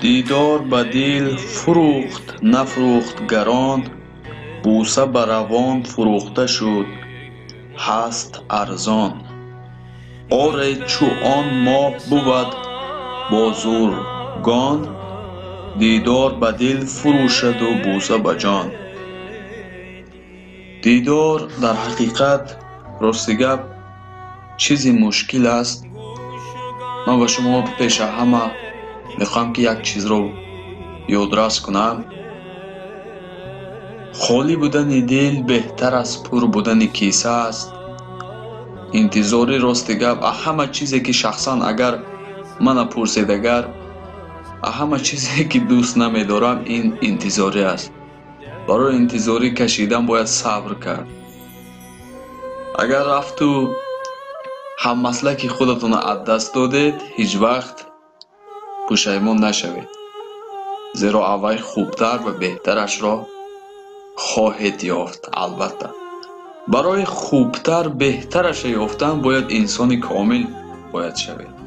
دیدار به دل فروخت نفروخت گران، بوسه به روان فروخته شد هست ارزان. آری چو آن ماه بود با زورگان، دیدار به دل فروشد و بوسه به جان. دیدار در حقیقت راستی گپ چیزی مشکل است. من با شما پیش همه میخوام که یک چیز رو یادرس کنم. خالی بودن دل بهتر از پر بودن کیسه است. انتظاری راستی گپ همه چیزی که شخصا اگر من پرسید اگر همه چیزی که دوست نمیدارم این انتظاری است. برای انتظاری کشیدن باید صبر کرد. اگر رفتو هم مسلک خودتون از دست دادید هیچ وقت پشیمان نشوید، زیرا اوی خوبتر و بهترش را خواهید یافت. البته برای خوبتر بهترش یافتن باید انسان کامل باید شوید.